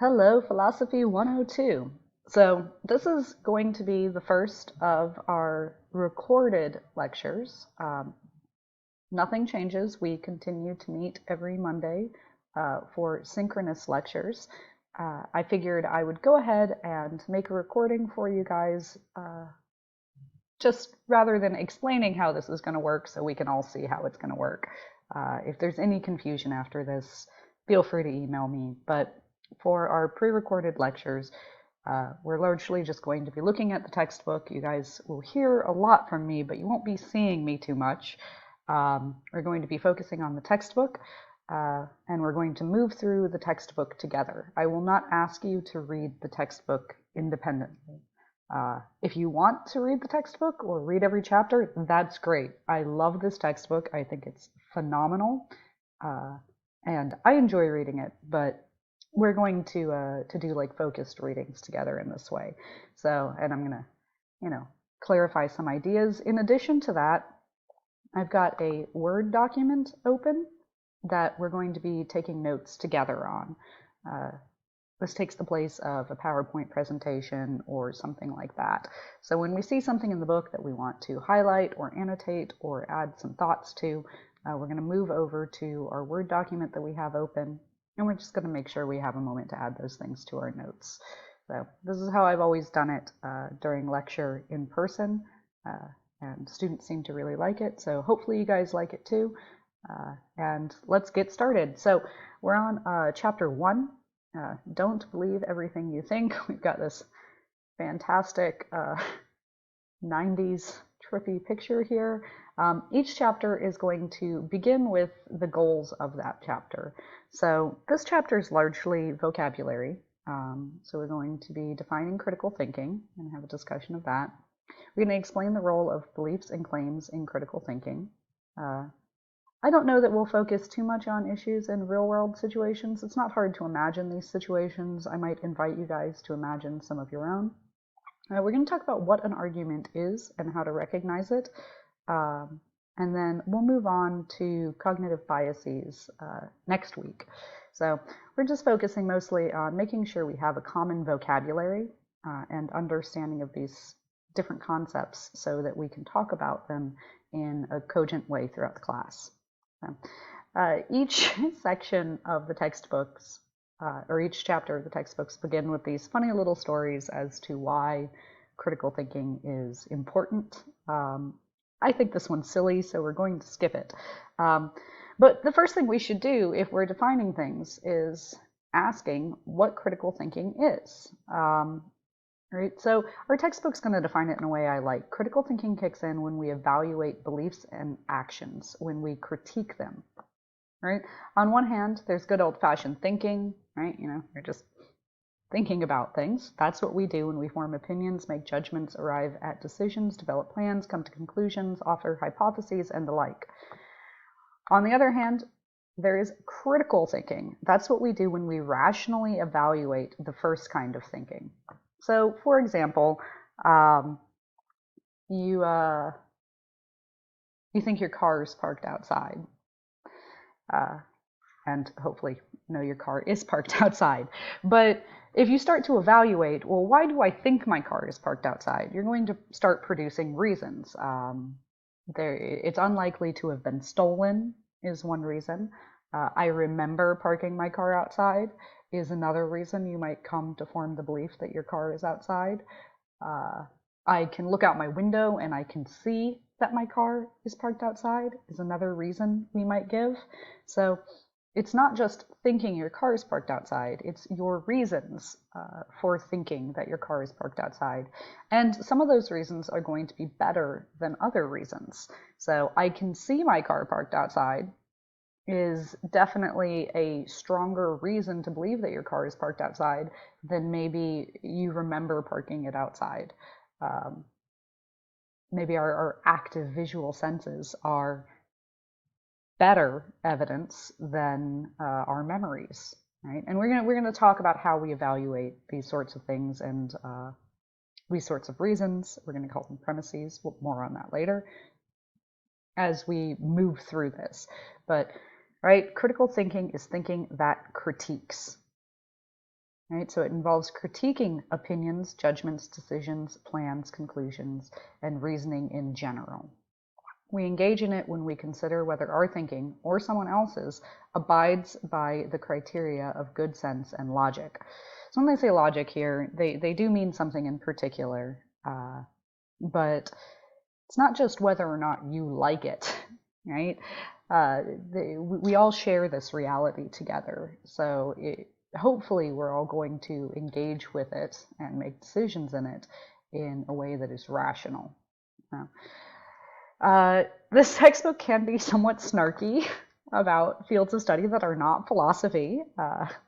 Hello, Philosophy 102. So, this is going to be the first of our recorded lectures. Nothing changes. We continue to meet every Monday for synchronous lectures. I figured I would go ahead and make a recording for you guys, just rather than explaining how this is going to work so we can all see how it's going to work. If there's any confusion after this, feel free to email me. But for our pre-recorded lectures, we're largely just going to be looking at the textbook. You guys will hear a lot from me, but you won't be seeing me too much. We're going to be focusing on the textbook, and we're going to move through the textbook together. I will not ask you to read the textbook independently. If you want to read the textbook or read every chapter, that's great. I love this textbook. I think it's phenomenal, and I enjoy reading it, but we're going to do like focused readings together in this way. So, and I'm gonna, clarify some ideas. In addition to that, I've got a Word document open that we're going to be taking notes together on. This takes the place of a PowerPoint presentation or something like that. So when we see something in the book that we want to highlight or annotate or add some thoughts to, we're going to move over to our Word document that we have open, and we're just going to make sure we have a moment to add those things to our notes. So this is how I've always done it during lecture in person, and students seem to really like it, so hopefully you guys like it too. And let's get started. So we're on chapter 1. Don't believe everything you think. We've got this fantastic 90s trippy picture here. Each chapter is going to begin with the goals of that chapter. So this chapter is largely vocabulary. So we're going to be defining critical thinking and have a discussion of that. We're going to explain the role of beliefs and claims in critical thinking. I don't know that we'll focus too much on issues in real-world situations. It's not hard to imagine these situations. I might invite you guys to imagine some of your own. We're going to talk about what an argument is and how to recognize it. And then we'll move on to cognitive biases next week. So we're just focusing mostly on making sure we have a common vocabulary and understanding of these different concepts so that we can talk about them in a cogent way throughout the class. Each section of the textbooks, or each chapter of the textbooks, begin with these funny little stories as to why critical thinking is important. I think this one's silly, so we're going to skip it. But the first thing we should do if we're defining things is asking what critical thinking is. Right? So our textbook's going to define it in a way I like. Critical thinking kicks in when we evaluate beliefs and actions, when we critique them. Right? On one hand, there's good old-fashioned thinking, right? You're just thinking about things. That's what we do when we form opinions, make judgments, arrive at decisions, develop plans, come to conclusions, offer hypotheses, and the like. On the other hand, there is critical thinking. That's what we do when we rationally evaluate the first kind of thinking. So, for example, you think your car is parked outside, and hopefully, your car is parked outside. But if you start to evaluate, well, why do I think my car is parked outside? You're going to start producing reasons. It's unlikely to have been stolen is one reason. I remember parking my car outside is another reason you might come to form the belief that your car is outside. I can look out my window and I can see that my car is parked outside is another reason we might give. So it's not just thinking your car is parked outside, it's your reasons for thinking that your car is parked outside. And some of those reasons are going to be better than other reasons. So I can see my car parked outside is definitely a stronger reason to believe that your car is parked outside than maybe you remember parking it outside. Maybe our active visual senses are better evidence than our memories, right? And we're gonna talk about how we evaluate these sorts of things and these sorts of reasons. We're going to call them premises. More on that later as we move through this. But right, critical thinking is thinking that critiques. right? So it involves critiquing opinions, judgments, decisions, plans, conclusions, and reasoning in general. We engage in it when we consider whether our thinking, or someone else's, abides by the criteria of good sense and logic. So when they say logic here, they do mean something in particular, but it's not just whether or not you like it, right? We all share this reality together. So hopefully we're all going to engage with it and make decisions in it in a way that is rational. This textbook can be somewhat snarky about fields of study that are not philosophy.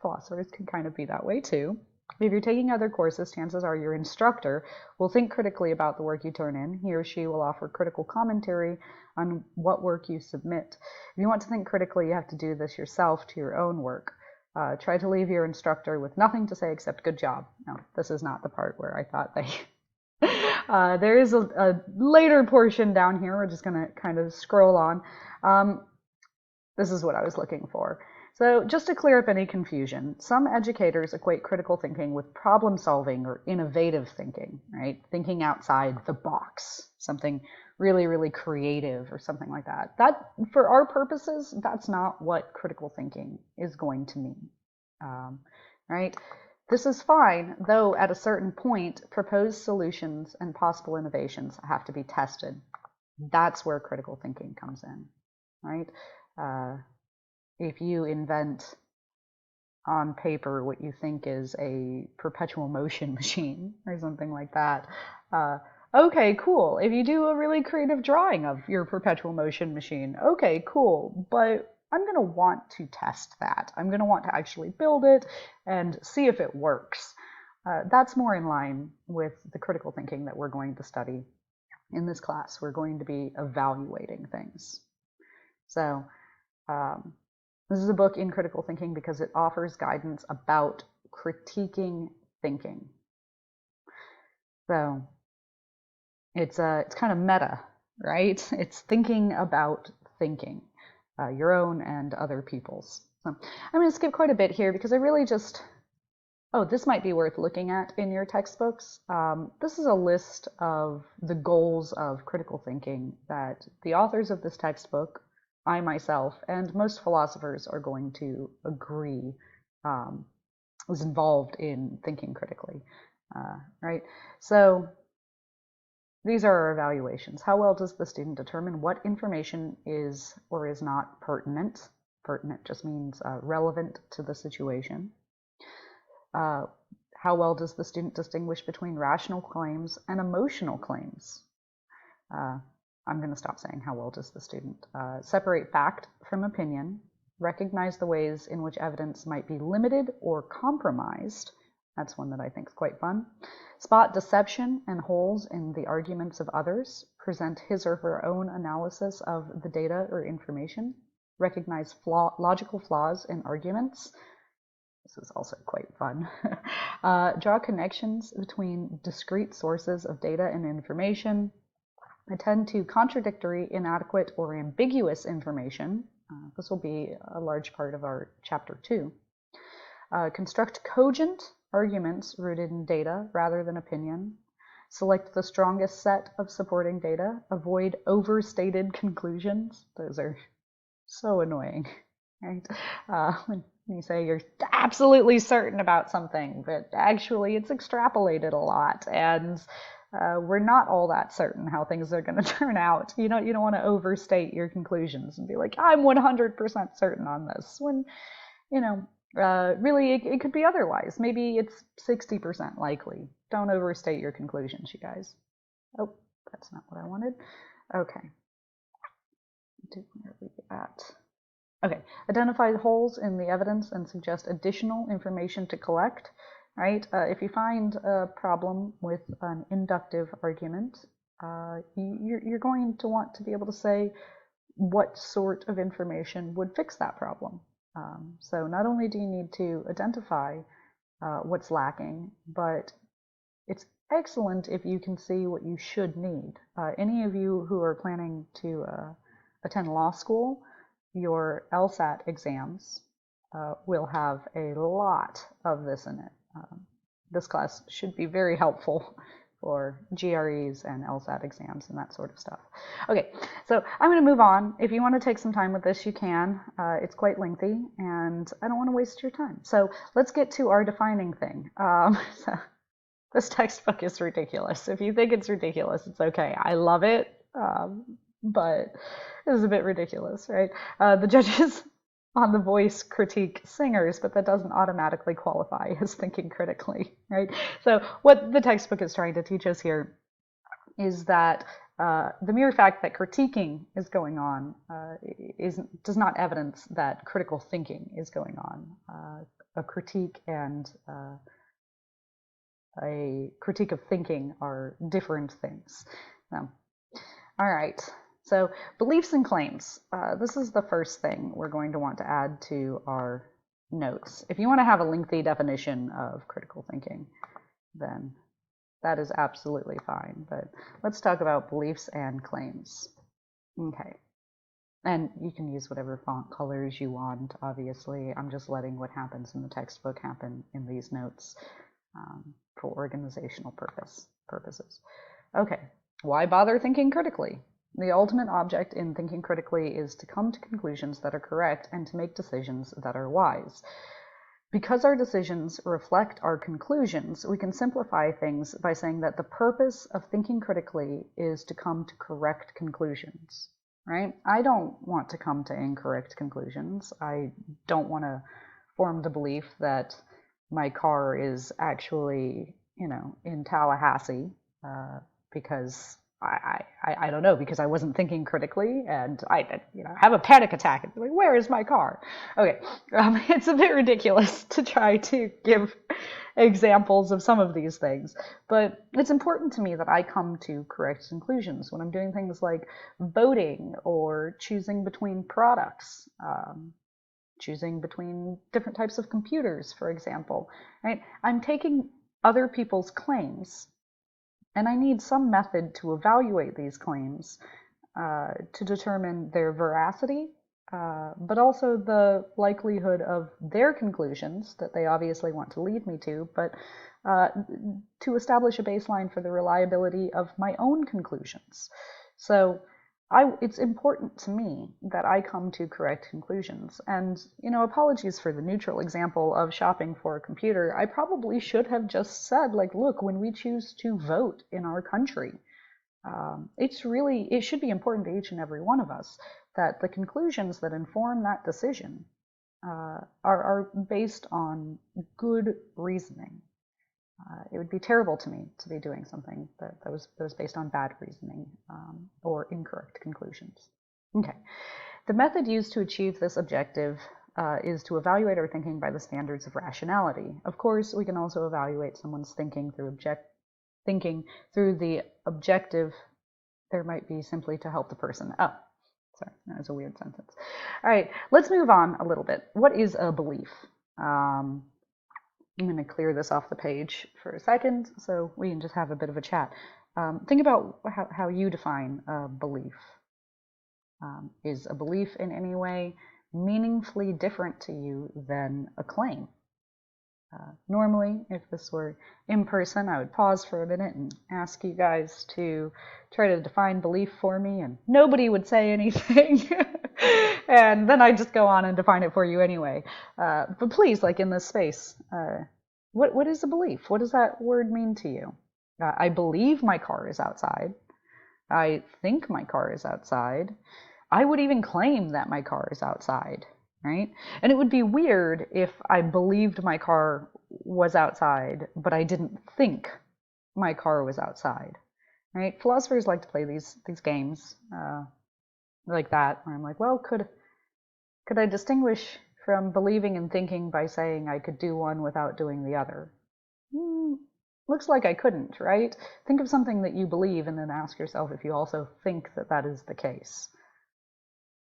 Philosophers can kind of be that way too. If you're taking other courses, chances are your instructor will think critically about the work you turn in. He or she will offer critical commentary on what work you submit. If you want to think critically, you have to do this yourself to your own work. Try to leave your instructor with nothing to say except good job. No, this is not the part where I thought they... There is a later portion down here. We're just going to kind of scroll on. This is what I was looking for. So just to clear up any confusion, some educators equate critical thinking with problem solving or innovative thinking, right? Thinking outside the box, something really, really creative or something like that. That, for our purposes, that's not what critical thinking is going to mean, right? This is fine, though at a certain point, proposed solutions and possible innovations have to be tested. That's where critical thinking comes in, right? If you invent on paper what you think is a perpetual motion machine or something like that, okay, cool. If you do a really creative drawing of your perpetual motion machine, okay, cool. But I'm going to want to test that. I'm going to want to actually build it and see if it works. That's more in line with the critical thinking that we're going to study in this class. We're going to be evaluating things. So this is a book in critical thinking because it offers guidance about critiquing thinking. So it's kind of meta, right? It's thinking about thinking, your own and other people's. So I'm going to skip quite a bit here because I really just, this might be worth looking at in your textbooks. This is a list of the goals of critical thinking that the authors of this textbook, I myself, and most philosophers are going to agree is involved in thinking critically, right? So these are our evaluations. How well does the student determine what information is or is not pertinent? Pertinent just means relevant to the situation. How well does the student distinguish between rational claims and emotional claims? I'm going to stop saying how well does the student. Separate fact from opinion. Recognize the ways in which evidence might be limited or compromised. That's one that I think is quite fun. Spot deception and holes in the arguments of others. Present his or her own analysis of the data or information. Recognize logical flaws in arguments. This is also quite fun. Draw connections between discrete sources of data and information. Attend to contradictory, inadequate, or ambiguous information. This will be a large part of our chapter 2. Construct cogent arguments rooted in data rather than opinion. Select the strongest set of supporting data. Avoid overstated conclusions. Those are so annoying, right? When you say you're absolutely certain about something, but actually it's extrapolated a lot, and we're not all that certain how things are going to turn out. You don't want to overstate your conclusions and be like, I'm 100% certain on this, when, really it could be otherwise. Maybe it's 60% likely. Don't overstate your conclusions, you guys. Oh, that's not what I wanted. Okay. Where are we at? Okay, identify the holes in the evidence and suggest additional information to collect, right? If you find a problem with an inductive argument, you're going to want to be able to say what sort of information would fix that problem. So not only do you need to identify what's lacking, but it's excellent if you can see what you should need. Any of you who are planning to attend law school, your LSAT exams will have a lot of this in it. This class should be very helpful for GREs and LSAT exams and that sort of stuff. Okay, so I'm going to move on. If you want to take some time with this, you can. It's quite lengthy, and I don't want to waste your time. So let's get to our defining thing. So this textbook is ridiculous. If you think it's ridiculous, it's okay. I love it, but it is a bit ridiculous, right? The judges on The Voice critique singers, but that doesn't automatically qualify as thinking critically, right? So what the textbook is trying to teach us here is that the mere fact that critiquing is going on does not evidence that critical thinking is going on. A critique and a critique of thinking are different things. All right. So beliefs and claims. This is the first thing we're going to want to add to our notes. If you want to have a lengthy definition of critical thinking, then that is absolutely fine. But let's talk about beliefs and claims. Okay. And you can use whatever font colors you want, obviously. I'm just letting what happens in the textbook happen in these notes for organizational purposes. Okay. Why bother thinking critically? The ultimate object in thinking critically is to come to conclusions that are correct and to make decisions that are wise. Because our decisions reflect our conclusions, we can simplify things by saying that the purpose of thinking critically is to come to correct conclusions, right? I don't want to come to incorrect conclusions. I don't want to form the belief that my car is actually, in Tallahassee because I don't know, because I wasn't thinking critically, and I have a panic attack and be like, where is my car? Okay, it's a bit ridiculous to try to give examples of some of these things, but it's important to me that I come to correct conclusions when I'm doing things like voting or choosing between products, choosing between different types of computers, for example, right? I'm taking other people's claims, and I need some method to evaluate these claims to determine their veracity, but also the likelihood of their conclusions that they obviously want to lead me to, but to establish a baseline for the reliability of my own conclusions. So it's important to me that I come to correct conclusions. And, apologies for the neutral example of shopping for a computer. I probably should have just said, look, when we choose to vote in our country, it should be important to each and every one of us that the conclusions that inform that decision are based on good reasoning. It would be terrible to me to be doing something that was based on bad reasoning or incorrect conclusions. Okay. The method used to achieve this objective is to evaluate our thinking by the standards of rationality. Of course, we can also evaluate someone's thinking through the objective. There might be simply to help the person. Oh, sorry, that was a weird sentence. All right, let's move on a little bit. What is a belief? I'm going to clear this off the page for a second so we can just have a bit of a chat. Think about how you define a belief. Is a belief in any way meaningfully different to you than a claim? Normally, if this were in person, I would pause for a minute and ask you guys to try to define belief for me, and nobody would say anything. And then I'd just go on and define it for you anyway. But please, in this space, what is a belief? What does that word mean to you? I believe my car is outside. I think my car is outside. I would even claim that my car is outside, right? And it would be weird if I believed my car was outside, but I didn't think my car was outside, right? Philosophers like to play these games like that, where I'm like, well, could I distinguish from believing and thinking by saying I could do one without doing the other? Looks like I couldn't, right? Think of something that you believe and then ask yourself if you also think that is the case.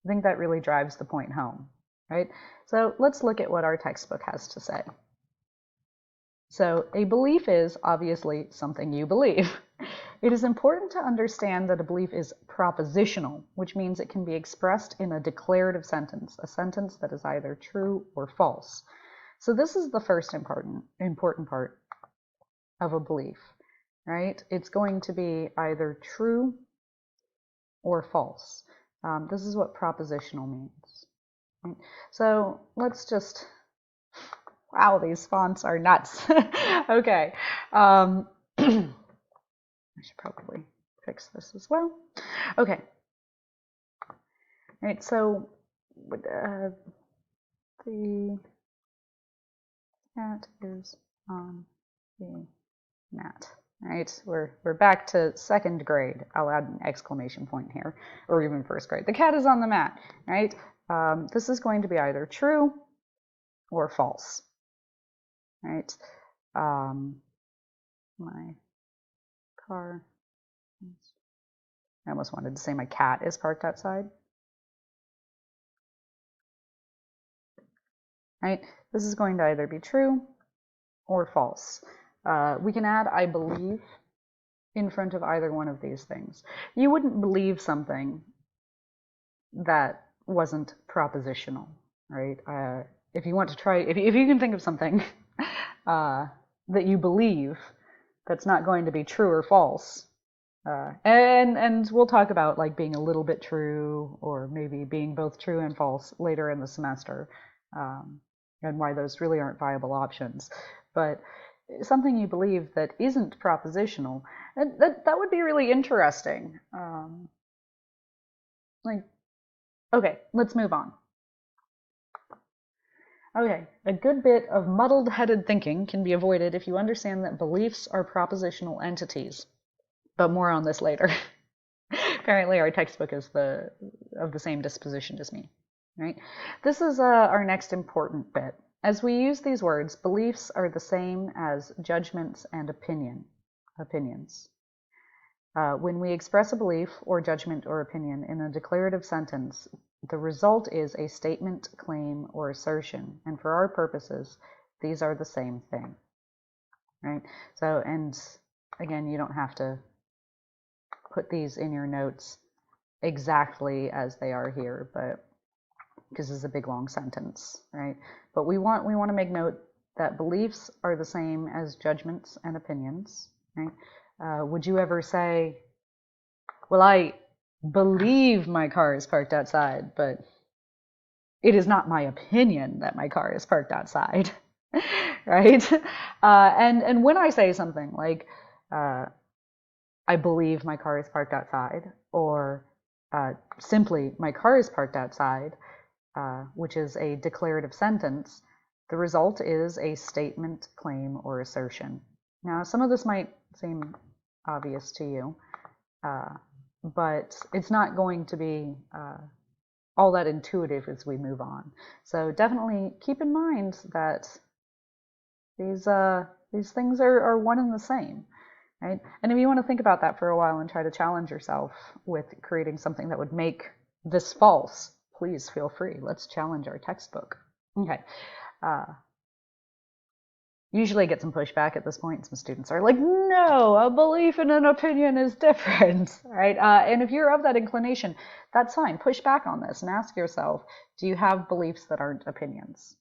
I think that really drives the point home, right? So let's look at what our textbook has to say. So a belief is obviously something you believe. It is important to understand that a belief is propositional, which means it can be expressed in a declarative sentence, a sentence that is either true or false. So this is the first important part of a belief, right? It's going to be either true or false. This is what propositional means. Right? So let's just, wow, these fonts are nuts. Okay. I should probably fix this as well. Okay. All right, so the cat is on the mat. Right, we're back to second grade. I'll add an exclamation point here, or even first grade. The cat is on the mat. Right. This is going to be either true or false. Right. My car. I almost wanted to say my cat is parked outside. Right. This is going to either be true or false. We can add I believe in front of either one of these things. You wouldn't believe something that wasn't propositional, right? If you want to try, if you can think of something that you believe that's not going to be true or false, and we'll talk about like being a little bit true or maybe being both true and false later in the semester, and why those really aren't viable options. But something you believe that isn't propositional, that would be really interesting. Like, okay, let's move on. Okay, a good bit of muddled-headed thinking can be avoided if you understand that beliefs are propositional entities. But more on this later. Apparently our textbook is of the same disposition as me. Right? This is our next important bit. As we use these words, beliefs are the same as judgments and opinions. When we express a belief or judgment or opinion in a declarative sentence, the result is a statement, claim, or assertion. And for our purposes, these are the same thing. Right? So, and again, you don't have to put these in your notes exactly as they are here, but because this is a big long sentence, right? But we want to make note that beliefs are the same as judgments and opinions, right? Would you ever say, well, I believe my car is parked outside, but it is not my opinion that my car is parked outside, right? And when I say something like, I believe my car is parked outside, or simply my car is parked outside, which is a declarative sentence, the result is a statement, claim, or assertion. Now, some of this might seem obvious to you, but it's not going to be all that intuitive as we move on. So definitely keep in mind that these things are one and the same. Right? And if you want to think about that for a while and try to challenge yourself with creating something that would make this false, please feel free. Let's challenge our textbook. Okay. Usually I get some pushback at this point. Some students are like, no, a belief and an opinion is different, right? And if you're of that inclination, that's fine. Push back on this and ask yourself, do you have beliefs that aren't opinions?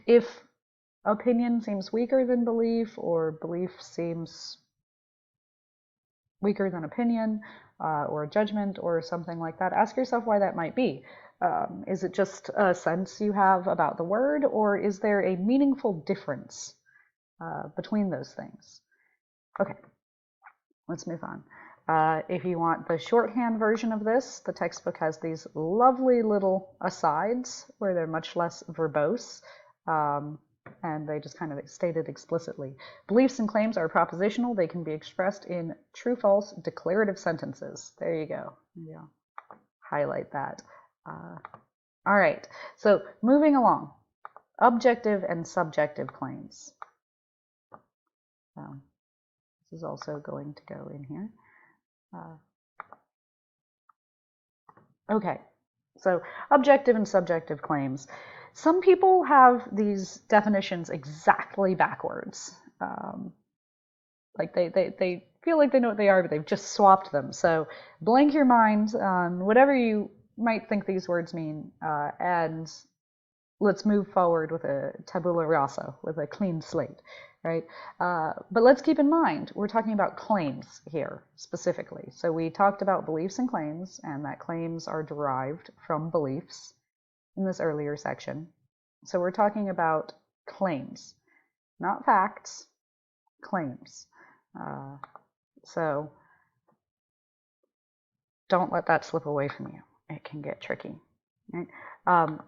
If opinion seems weaker than belief, or belief seems weaker than opinion, or judgment, or something like that, ask yourself why that might be. Is it just a sense you have about the word, or is there a meaningful difference between those things? Okay, let's move on. If you want the shorthand version of this, the textbook has these lovely little asides where they're much less verbose. And they just kind of stated explicitly. Beliefs and claims are propositional. They can be expressed in true-false declarative sentences. There you go. Yeah. Highlight that. All right. So moving along. Objective and subjective claims. So this is also going to go in here. Okay. So objective and subjective claims. Some people have these definitions exactly backwards. Like they feel like they know what they are, but they've just swapped them. So blank your mind on whatever you might think these words mean, and let's move forward with a tabula rasa, with a clean slate, right? But let's keep in mind, we're talking about claims here specifically. So we talked about beliefs and claims, and that claims are derived from beliefs in this earlier section. So we're talking about claims, not facts, claims. So don't let that slip away from you. It can get tricky. Right?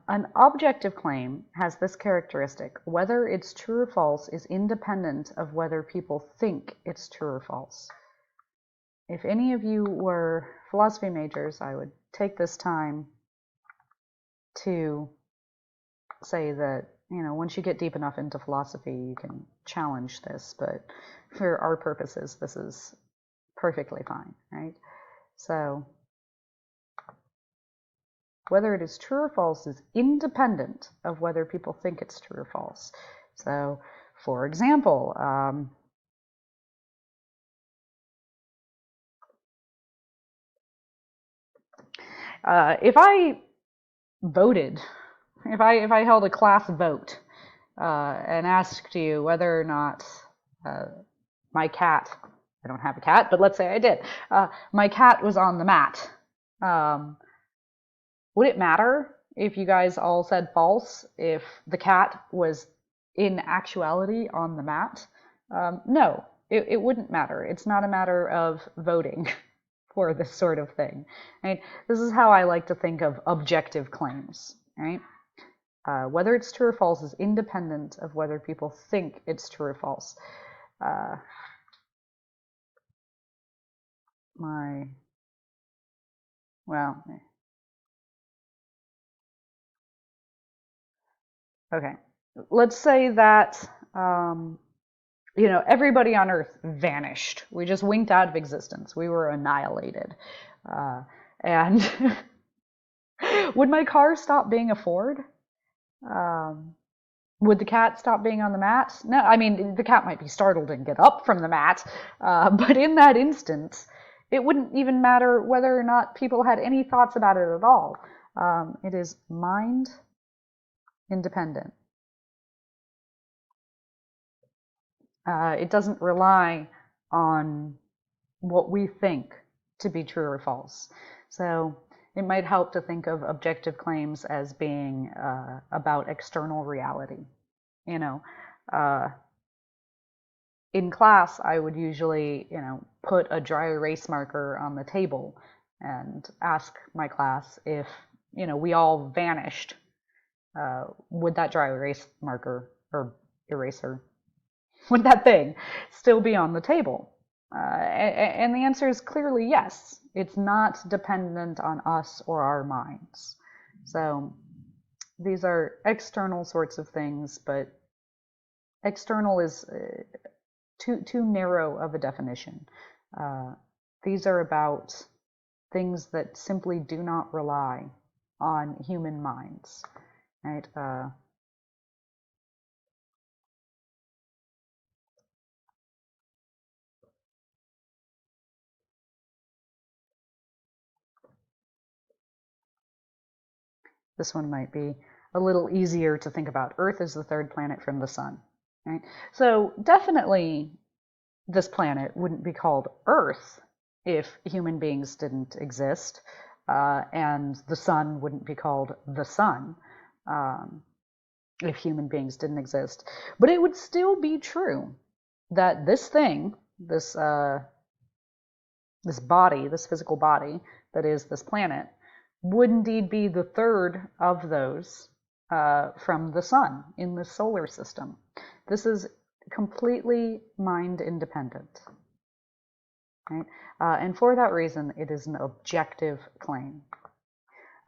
An objective claim has this characteristic: whether it's true or false is independent of whether people think it's true or false. If any of you were philosophy majors, I would take this time to say that, once you get deep enough into philosophy, you can challenge this, but for our purposes, this is perfectly fine, right? So whether it is true or false is independent of whether people think it's true or false. So, for example, if I voted, if I held a class vote and asked you whether or not my cat, I don't have a cat, but let's say I did, my cat was on the mat, would it matter if you guys all said false if the cat was in actuality on the mat? No, it wouldn't matter. It's not a matter of voting for this sort of thing. Right? This is how I like to think of objective claims. Right? Whether it's true or false is independent of whether people think it's true or false. Okay. Let's say that, everybody on Earth vanished. We just winked out of existence. We were annihilated. And would my car stop being a Ford? Would the cat stop being on the mat? No, I mean, the cat might be startled and get up from the mat, but in that instance, it wouldn't even matter whether or not people had any thoughts about it at all. It is mind independent. It doesn't rely on what we think to be true or false. So it might help to think of objective claims as being about external reality. In class, I would usually, put a dry erase marker on the table and ask my class if, we all vanished, would that dry erase marker or eraser, would that thing still be on the table? And the answer is clearly yes. It's not dependent on us or our minds. So these are external sorts of things, but external is too narrow of a definition. These are about things that simply do not rely on human minds, right? This one might be a little easier to think about. Earth is the third planet from the sun, right? So definitely this planet wouldn't be called Earth if human beings didn't exist, and the sun wouldn't be called the sun if human beings didn't exist. But it would still be true that this thing, this body, this physical body that is this planet, would indeed be the third of those from the sun in the solar system. This is completely mind independent. Right? And for that reason, it is an objective claim.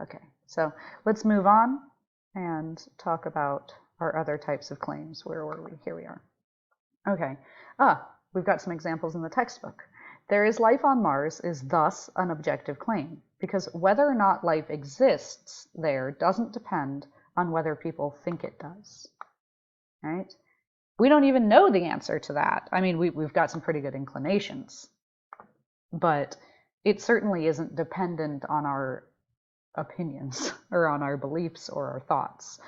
Okay, so let's move on and talk about our other types of claims. Where were we? Here we are. Okay, we've got some examples in the textbook. There is life on Mars is thus an objective claim, because whether or not life exists there doesn't depend on whether people think it does. Right? We don't even know the answer to that. I mean, we've got some pretty good inclinations, but it certainly isn't dependent on our opinions or on our beliefs or our thoughts.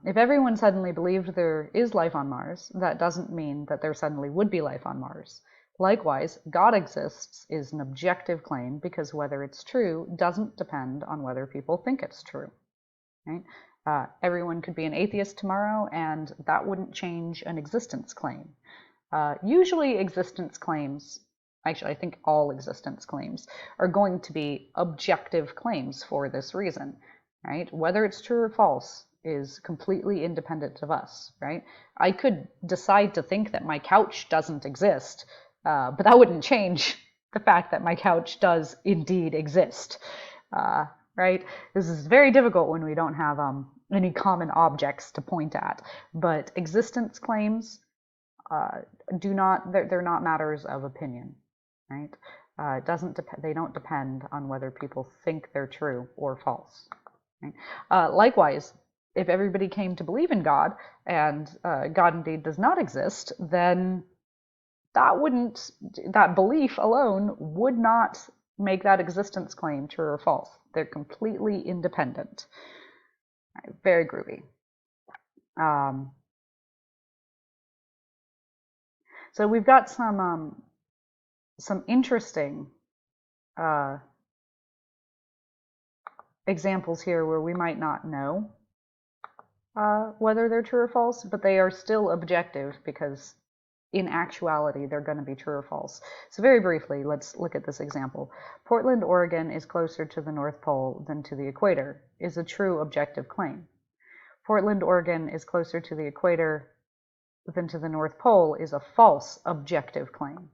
If everyone suddenly believed there is life on Mars, that doesn't mean that there suddenly would be life on Mars. Likewise, God exists is an objective claim because whether it's true doesn't depend on whether people think it's true. Right? Everyone could be an atheist tomorrow, and that wouldn't change an existence claim. Usually existence claims, actually I think all existence claims, are going to be objective claims for this reason. Right? Whether it's true or false is completely independent of us, right? I could decide to think that my couch doesn't exist, but that wouldn't change the fact that my couch does indeed exist, right? This is very difficult when we don't have any common objects to point at, but existence claims they're not matters of opinion, right? They don't depend on whether people think they're true or false. Right? Likewise, if everybody came to believe in God and God indeed does not exist, then that belief alone would not make that existence claim true or false. They're completely independent. Right, very groovy. So we've got some interesting examples here where we might not know whether they're true or false, but they are still objective because in actuality they're going to be true or false. So very briefly, let's look at this example. Portland, Oregon is closer to the North Pole than to the equator is a true objective claim. Portland, Oregon is closer to the equator than to the North Pole is a false objective claim.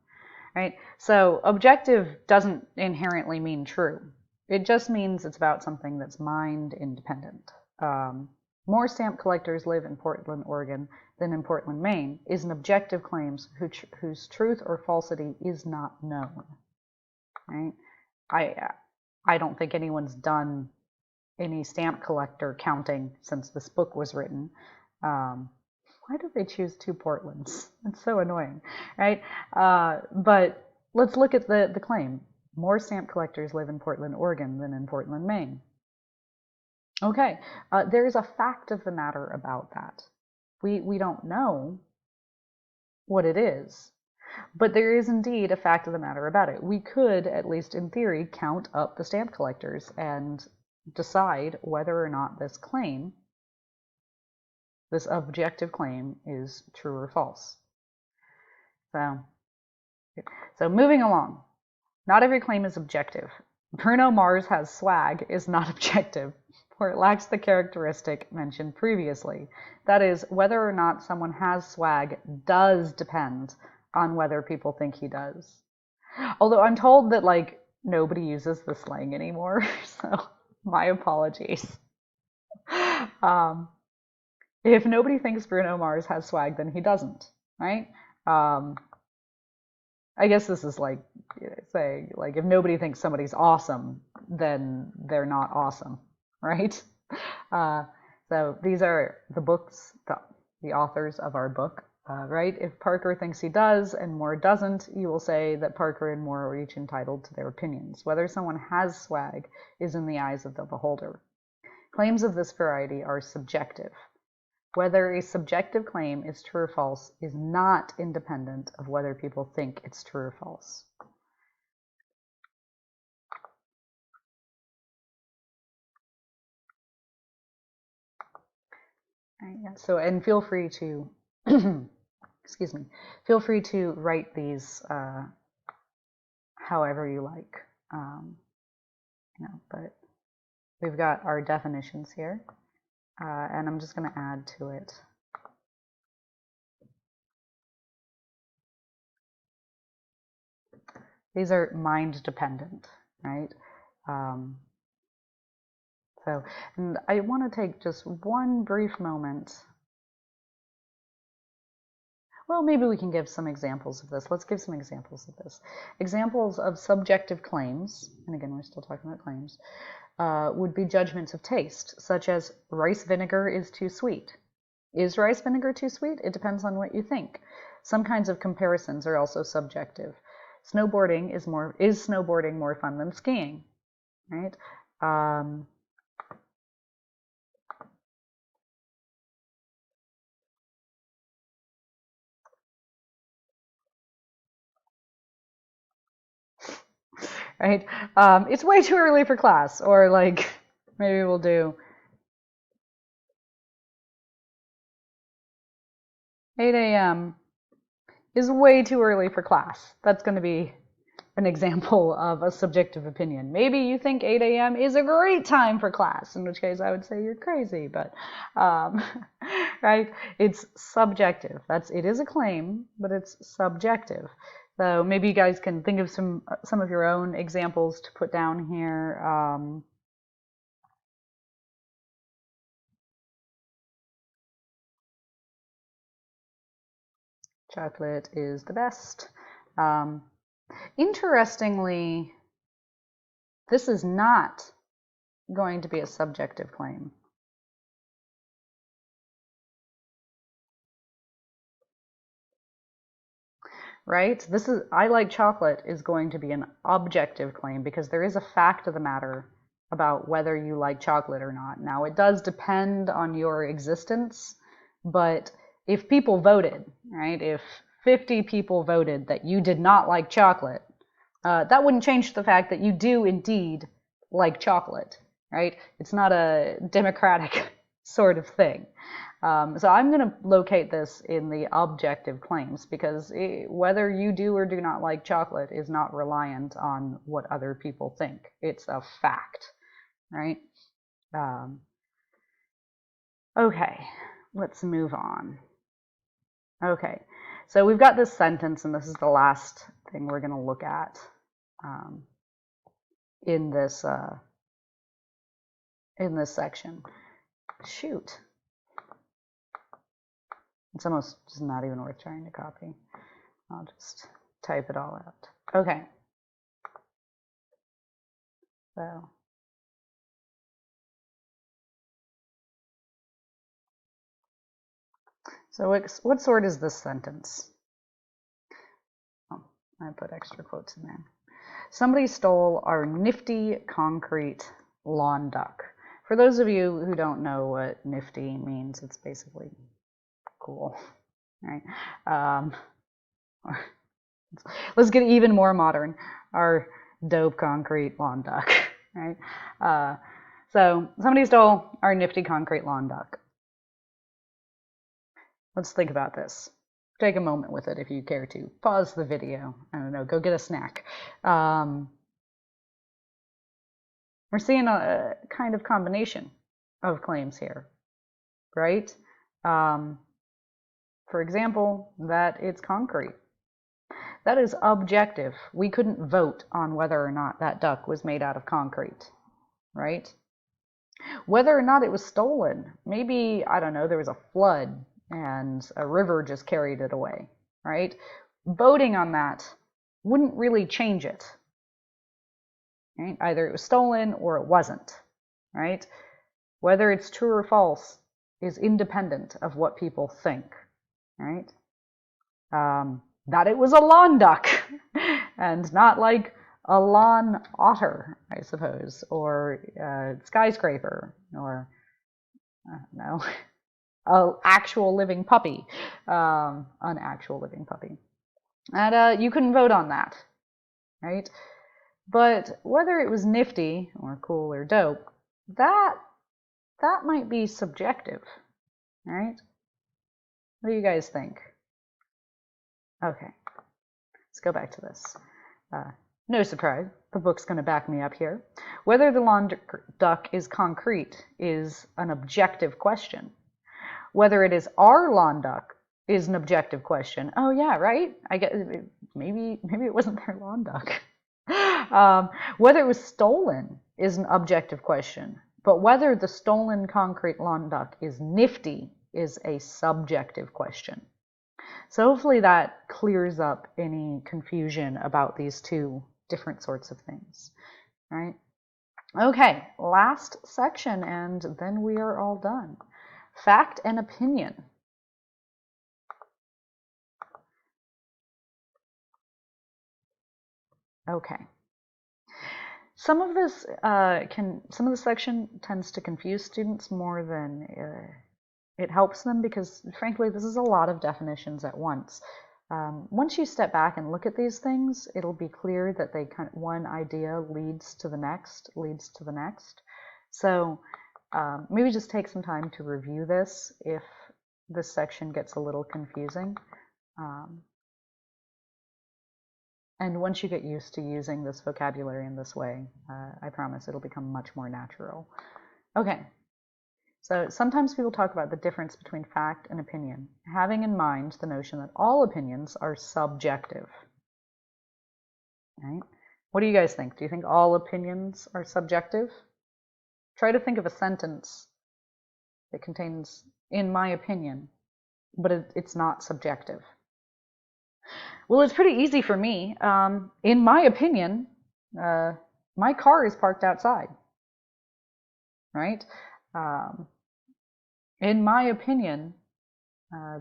Right? So objective doesn't inherently mean true. It just means it's about something that's mind independent. More stamp collectors live in Portland, Oregon than in Portland, Maine is an objective claim whose truth or falsity is not known. Right? I don't think anyone's done any stamp collector counting since this book was written. Why do they choose two Portlands? It's so annoying, right? But let's look at the claim. More stamp collectors live in Portland, Oregon than in Portland, Maine. Okay, there is a fact of the matter about that. We don't know what it is, but there is indeed a fact of the matter about it. We could, at least in theory, count up the stamp collectors and decide whether or not this claim, this objective claim, is true or false. So moving along. Not every claim is objective. Bruno Mars has swag is not objective, for it lacks the characteristic mentioned previously. That is, whether or not someone has swag does depend on whether people think he does. Although I'm told that, like, nobody uses the slang anymore, so my apologies. If nobody thinks Bruno Mars has swag, then he doesn't, right? I guess this is like saying, like, if nobody thinks somebody's awesome, then they're not awesome, right? So these are the books, the authors of our book, right? If Parker thinks he does and Moore doesn't, you will say that Parker and Moore are each entitled to their opinions. Whether someone has swag is in the eyes of the beholder. Claims of this variety are subjective. Whether a subjective claim is true or false is not independent of whether people think it's true or false. So, and feel free to, excuse me, feel free to write these however you like. But we've got our definitions here, and I'm just going to add to it. These are mind dependent, right? And I want to take just one brief moment. Well, maybe we can give some examples of this. Let's give some examples of this. Examples of subjective claims, and again, we're still talking about claims, would be judgments of taste, such as rice vinegar is too sweet. Is rice vinegar too sweet? It depends on what you think. Some kinds of comparisons are also subjective. Snowboarding is snowboarding more fun than skiing, right? right? It's way too early for class, or like maybe we'll do 8 a.m. is way too early for class. That's going to be an example of a subjective opinion. Maybe you think 8 a.m. is a great time for class, in which case I would say you're crazy, but right? It's subjective. It is a claim, but it's subjective. So maybe you guys can think of some of your own examples to put down here. Chocolate is the best. Interestingly, this is not going to be a subjective claim. Right? I like chocolate is going to be an objective claim because there is a fact of the matter about whether you like chocolate or not. Now, it does depend on your existence, but if people voted, right, if 50 people voted that you did not like chocolate, that wouldn't change the fact that you do indeed like chocolate, right? It's not a democratic sort of thing. So I'm going to locate this in the objective claims because whether you do or do not like chocolate is not reliant on what other people think. It's a fact, right? Okay, let's move on. Okay, so we've got this sentence, and this is the last thing we're going to look at in this section. Shoot. It's almost just not even worth trying to copy. I'll just type it all out. Okay. So what sort is this sentence? Oh, I put extra quotes in there. Somebody stole our nifty concrete lawn duck. For those of you who don't know what nifty means, it's basically cool, right? Let's get even more modern. Our dope concrete lawn duck, right? So somebody stole our nifty concrete lawn duck. Let's think about this. Take a moment with it if you care to. Pause the video. I don't know, go get a snack. We're seeing a kind of combination of claims here, right? For example, that it's concrete. That is objective. We couldn't vote on whether or not that duck was made out of concrete, right? Whether or not it was stolen, maybe, I don't know, there was a flood and a river just carried it away, right? Voting on that wouldn't really change it, right? Either it was stolen or it wasn't, right? Whether it's true or false is independent of what people think, right? That it was a lawn duck and not like a lawn otter, I suppose, or a skyscraper, or I don't know, an actual living puppy, and you couldn't vote on that, right? But whether it was nifty or cool or dope, that might be subjective, right? What do you guys think? Okay, let's go back to this. No surprise, the book's going to back me up here. Whether the lawn duck is concrete is an objective question. Whether it is our lawn duck is an objective question. Oh yeah, right? I guess maybe it wasn't their lawn duck. Whether it was stolen is an objective question. But whether the stolen concrete lawn duck is nifty is a subjective question. So hopefully that clears up any confusion about these two different sorts of things, right? Okay, last section, and then we are all done. Fact and opinion. Okay. Some of the section tends to confuse students more than it helps them because, frankly, this is a lot of definitions at once. Once you step back and look at these things, it'll be clear that they one idea leads to the next, leads to the next. So maybe just take some time to review this if this section gets a little confusing. And once you get used to using this vocabulary in this way, I promise it'll become much more natural. Okay, so sometimes people talk about the difference between fact and opinion, having in mind the notion that all opinions are subjective. Right? What do you guys think? Do you think all opinions are subjective? Try to think of a sentence that contains, in my opinion, but it's not subjective. Well, it's pretty easy for me. In my opinion, my car is parked outside, right? In my opinion,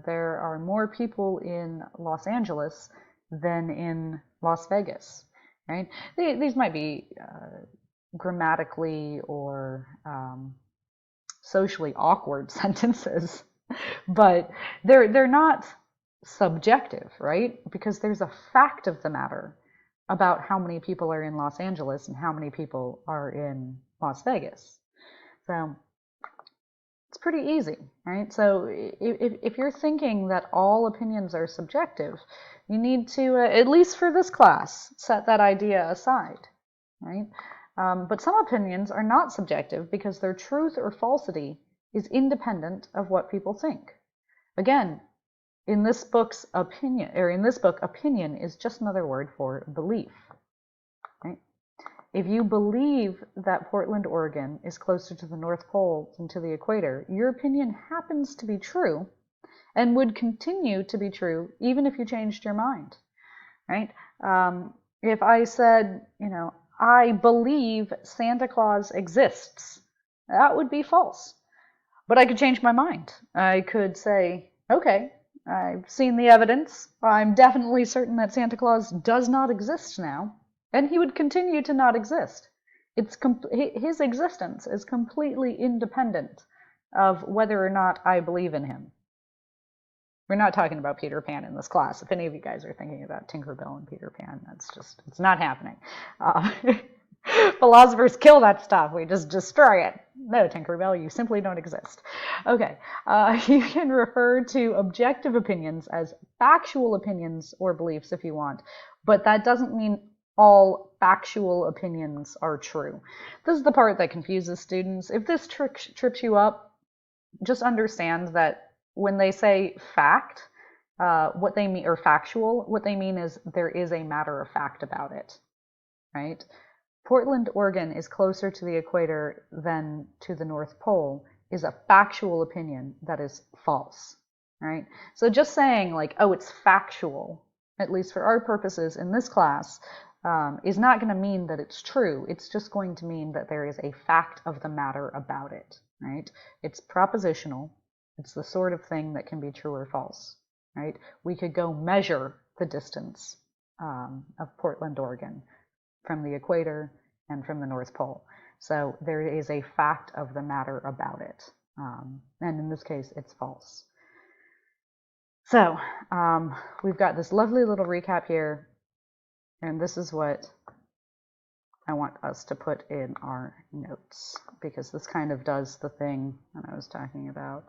there are more people in Los Angeles than in Las Vegas, right? These might be grammatically or socially awkward sentences, but they're not subjective, right? Because there's a fact of the matter about how many people are in Los Angeles and how many people are in Las Vegas. So it's pretty easy, right? So if you're thinking that all opinions are subjective, you need to, at least for this class, set that idea aside, right? But some opinions are not subjective because their truth or falsity is independent of what people think. Again, in this book, opinion is just another word for belief. Right? If you believe that Portland, Oregon is closer to the North Pole than to the equator, your opinion happens to be true and would continue to be true even if you changed your mind. Right? If I said, I believe Santa Claus exists, that would be false. But I could change my mind. I could say, okay, I've seen the evidence. I'm definitely certain that Santa Claus does not exist now, and he would continue to not exist. His existence is completely independent of whether or not I believe in him. We're not talking about Peter Pan in this class. If any of you guys are thinking about Tinkerbell and Peter Pan, it's not happening. Philosophers kill that stuff. We just destroy it. No, Tinkerbell, you simply don't exist. Okay, you can refer to objective opinions as factual opinions or beliefs if you want, but that doesn't mean all factual opinions are true. This is the part that confuses students. If this trips you up, just understand that when they say fact, what they mean, or factual, what they mean is there is a matter of fact about it, right? Portland, Oregon is closer to the equator than to the North Pole is a factual opinion that is false, right? So just saying like, oh, it's factual, at least for our purposes in this class, is not going to mean that it's true. It's just going to mean that there is a fact of the matter about it, right? It's propositional. It's the sort of thing that can be true or false, right? We could go measure the distance of Portland, Oregon from the equator and from the North Pole. So there is a fact of the matter about it. And in this case, it's false. So we've got this lovely little recap here. And this is what I want us to put in our notes, because this kind of does the thing that I was talking about.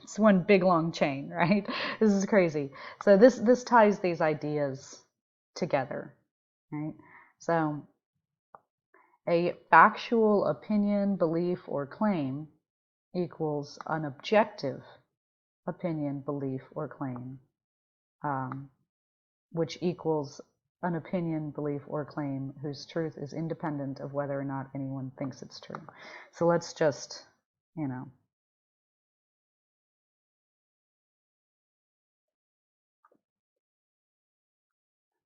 It's one big long chain, right? This is crazy. So this ties these ideas together, right? So a factual opinion, belief, or claim equals an objective opinion, belief, or claim, which equals an opinion, belief, or claim whose truth is independent of whether or not anyone thinks it's true. So let's just,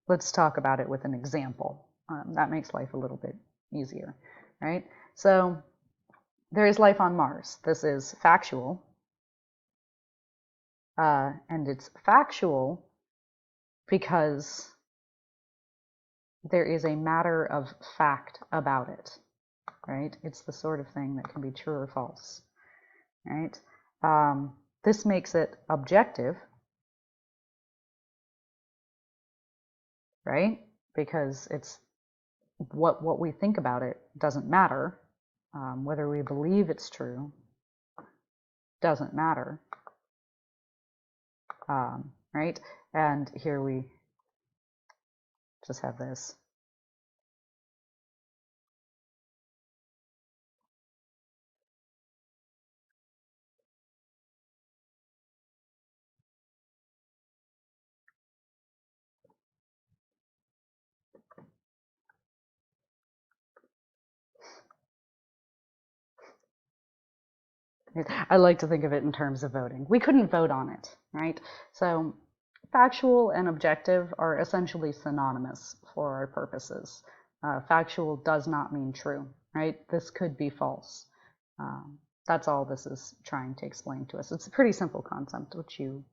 let's talk about it with an example. That makes life a little bit easier, right? So there is life on Mars. This is factual. And it's factual because there is a matter of fact about it, right? It's the sort of thing that can be true or false, right? This makes it objective, right? Because it's what we think about it doesn't matter. Whether we believe it's true doesn't matter, right? And here we just have this. I like to think of it in terms of voting. We couldn't vote on it, right? So factual and objective are essentially synonymous for our purposes. Factual does not mean true, right? This could be false. That's all this is trying to explain to us. It's a pretty simple concept, which you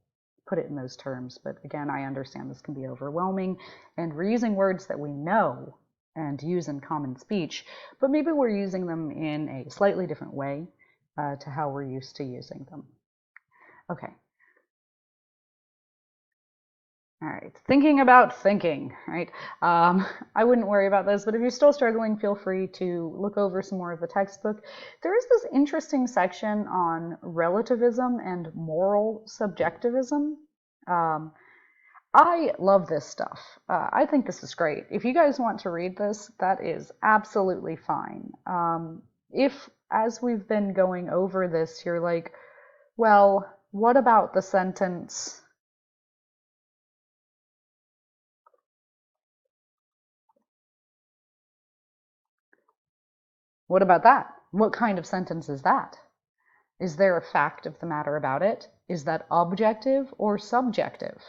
put it in those terms. But again, I understand this can be overwhelming, and we're using words that we know and use in common speech, but maybe we're using them in a slightly different way to how we're used to using them. Okay. All right, thinking about thinking, right? I wouldn't worry about this, but if you're still struggling, feel free to look over some more of the textbook. There is this interesting section on relativism and moral subjectivism. I love this stuff. I think this is great. If you guys want to read this, that is absolutely fine. If, as we've been going over this, you're like, well, what about the sentence, what about that? What kind of sentence is that? Is there a fact of the matter about it? Is that objective or subjective?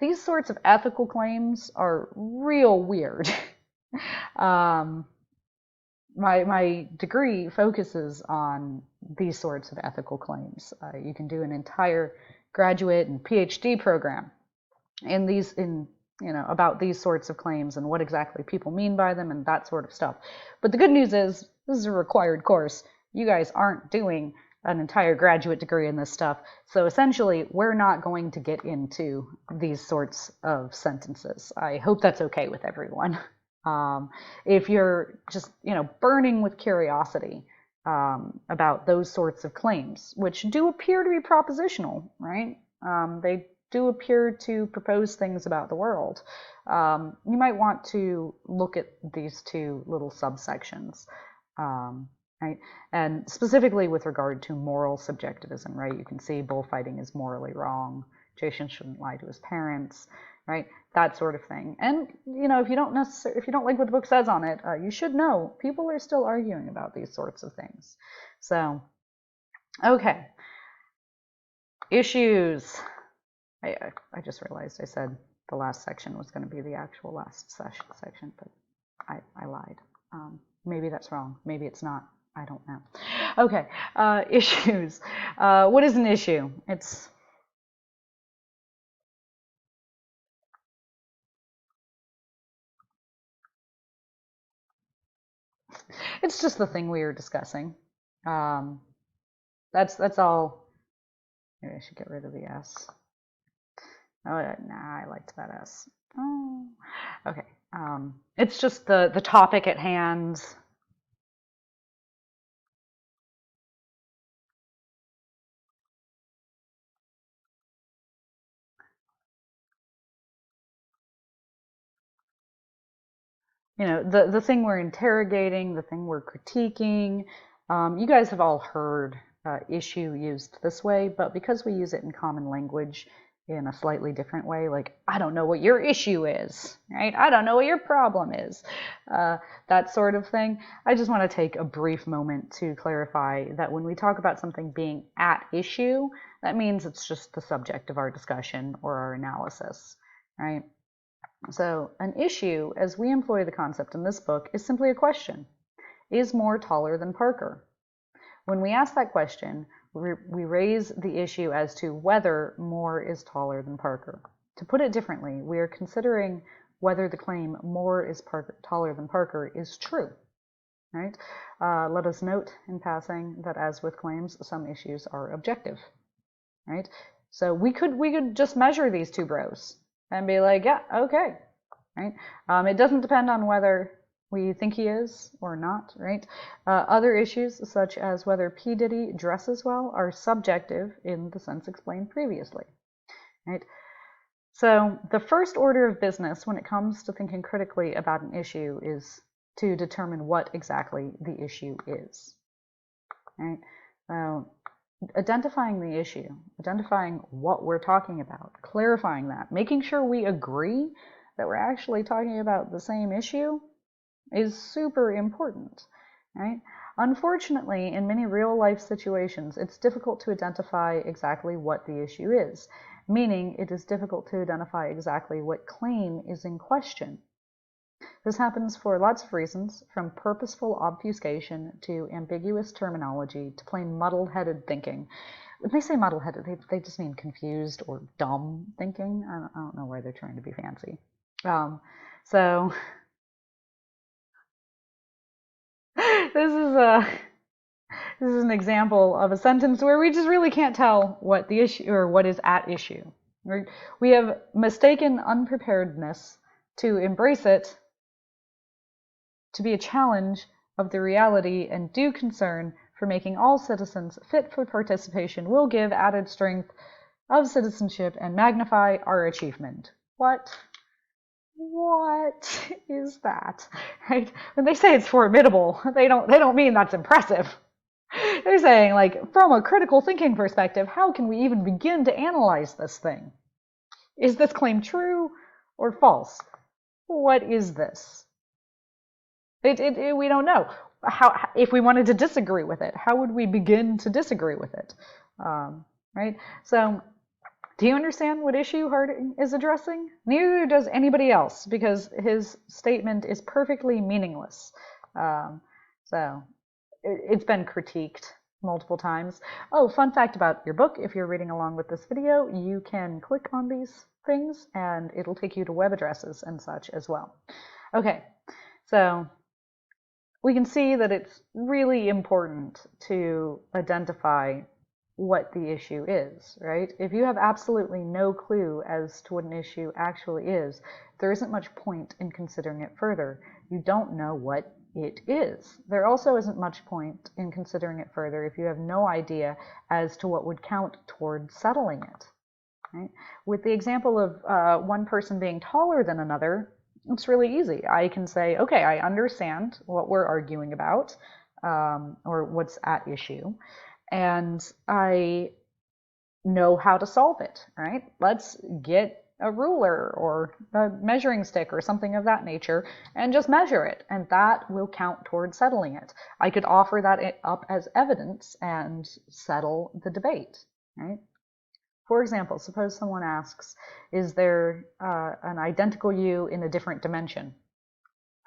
These sorts of ethical claims are real weird. My degree focuses on these sorts of ethical claims. You can do an entire graduate and PhD program about these sorts of claims and what exactly people mean by them and that sort of stuff. But the good news is this is a required course. You guys aren't doing an entire graduate degree in this stuff. So essentially, we're not going to get into these sorts of sentences. I hope that's okay with everyone. If you're just, burning with curiosity about those sorts of claims, which do appear to be propositional, right? They do appear to propose things about the world. You might want to look at these two little subsections, right? And specifically with regard to moral subjectivism, right? You can see bullfighting is morally wrong. Jason shouldn't lie to his parents, right? That sort of thing. And if you don't like what the book says on it, you should know people are still arguing about these sorts of things. So, okay, issues. I just realized I said the last section was going to be the actual last section, but I lied. Maybe that's wrong. Maybe it's not. I don't know. Okay, issues. What is an issue? It's just the thing we were discussing. That's all. Maybe I should get rid of the S. Oh, nah, I liked that S. Oh, okay. It's just the topic at hand. The thing we're interrogating, the thing we're critiquing. You guys have all heard issue used this way, but because we use it in common language in a slightly different way, like, I don't know what your issue is, right? I don't know what your problem is, that sort of thing. I just want to take a brief moment to clarify that when we talk about something being at issue, that means it's just the subject of our discussion or our analysis, right? So an issue, as we employ the concept in this book, is simply a question. Is Moore taller than Parker? When we ask that question, we raise the issue as to whether Moore is taller than Parker. To put it differently, we are considering whether the claim Moore is taller than Parker is true. right? Let us note in passing that as with claims, some issues are objective, right? So we could just measure these two bros and be like, yeah, okay, right? It doesn't depend on whether we think he is or not, right? Other issues, such as whether P. Diddy dresses well, are subjective in the sense explained previously, right? So the first order of business when it comes to thinking critically about an issue is to determine what exactly the issue is, right? So identifying the issue, identifying what we're talking about, clarifying that, making sure we agree that we're actually talking about the same issue is super important, right? Unfortunately, in many real life situations, it's difficult to identify exactly what the issue is, meaning it is difficult to identify exactly what claim is in question. This happens for lots of reasons, from purposeful obfuscation to ambiguous terminology to plain muddle-headed thinking. When they say muddle-headed, they just mean confused or dumb thinking. I don't know why they're trying to be fancy. So this is a this is an example of a sentence where we just really can't tell what the issue or what is at issue. We have mistaken unpreparedness to embrace it to be a challenge of the reality and due concern for making all citizens fit for participation will give added strength of citizenship and magnify our achievement. What is that? Right? When they say it's formidable, they don't mean that's impressive. They're saying, like, from a critical thinking perspective, how can we even begin to analyze this thing? Is this claim true or false? What is this? We don't know. How, if we wanted to disagree with it, how would we begin to disagree with it? Right? So, do you understand what issue Harding is addressing? Neither does anybody else, because his statement is perfectly meaningless. So, it's been critiqued multiple times. Oh, fun fact about your book, if you're reading along with this video, you can click on these things and it'll take you to web addresses and such as well. Okay, so we can see that it's really important to identify what the issue is, right? If you have absolutely no clue as to what an issue actually is, there isn't much point in considering it further. You don't know what it is. There also isn't much point in considering it further if you have no idea as to what would count toward settling it. Right? With the example of one person being taller than another, it's really easy. I can say, okay, I understand what we're arguing about, or what's at issue, and I know how to solve it, right? Let's get a ruler or a measuring stick or something of that nature and just measure it, and that will count towards settling it. I could offer that up as evidence and settle the debate, right? For example, suppose someone asks, is there an identical you in a different dimension?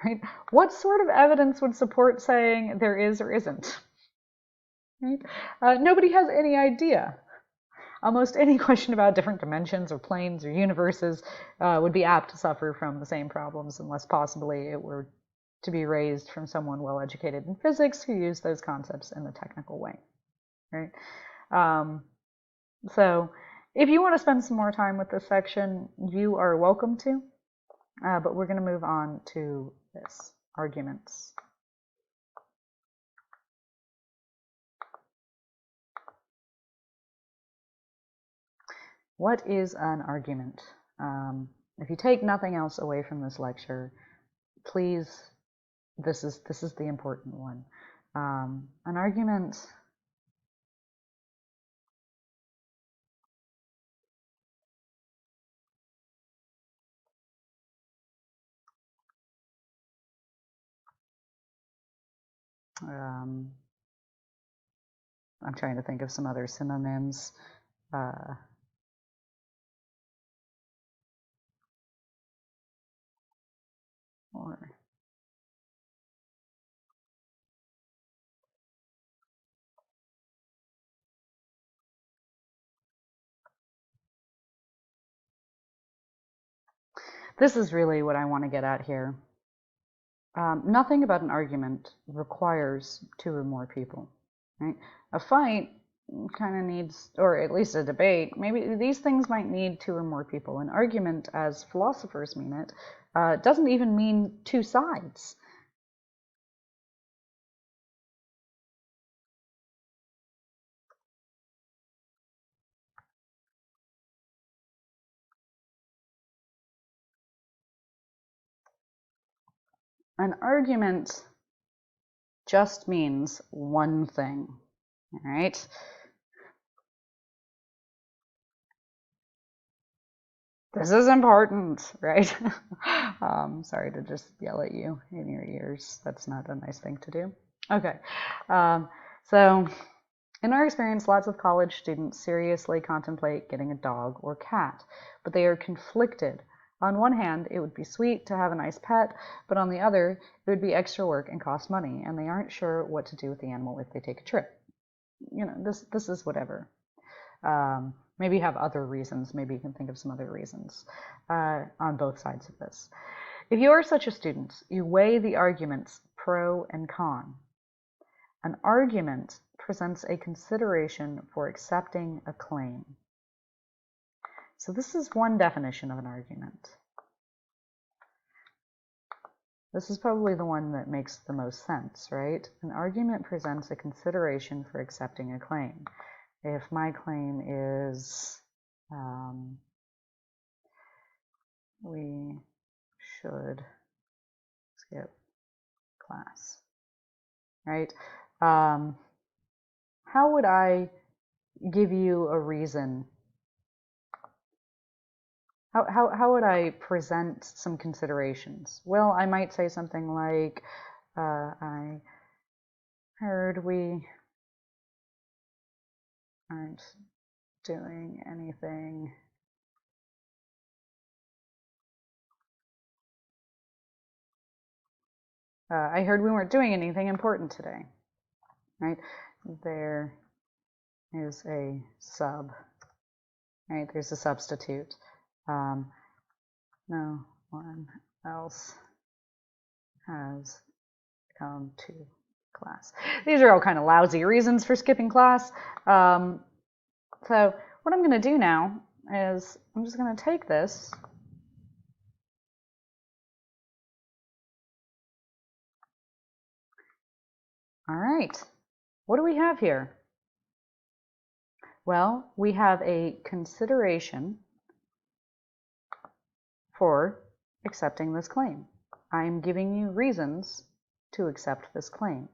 Right? What sort of evidence would support saying there is or isn't? Right? Nobody has any idea. Almost any question about different dimensions or planes or universes would be apt to suffer from the same problems unless possibly it were to be raised from someone well educated in physics who used those concepts in a technical way. Right? So if you want to spend some more time with this section, you are welcome to, but we're going to move on to this, arguments. What is an argument? If you take nothing else away from this lecture, please, this is the important one. An argument I'm trying to think of some other synonyms. Or this is really what I want to get at here. Nothing about an argument requires two or more people, right? A fight kind of needs, or at least a debate, maybe these things might need two or more people. An argument, as philosophers mean it, doesn't even mean two sides. An argument just means one thing, all right? This is important, right? Sorry to just yell at you in your ears. That's not a nice thing to do. Okay, so in our experience, lots of college students seriously contemplate getting a dog or cat, but they are conflicted. On one hand, it would be sweet to have a nice pet, but on the other, it would be extra work and cost money, and they aren't sure what to do with the animal if they take a trip. You know, this is whatever. Maybe you have other reasons. Maybe you can think of some other reasons on both sides of this. If you are such a student, you weigh the arguments pro and con. An argument presents a consideration for accepting a claim. So this is one definition of an argument. This is probably the one that makes the most sense, right? An argument presents a consideration for accepting a claim. If my claim is we should skip class, right? How would I give you a reason? How would I present some considerations? Well, I might say something like, I heard we aren't doing anything I heard we weren't doing anything important today, right? There is a sub, right? There's a substitute. No one else has come to class. These are all kind of lousy reasons for skipping class. So what I'm going to do now is I'm just going to take this all right. What do we have here? Well, we have a consideration for accepting this claim. I'm giving you reasons to accept this claim.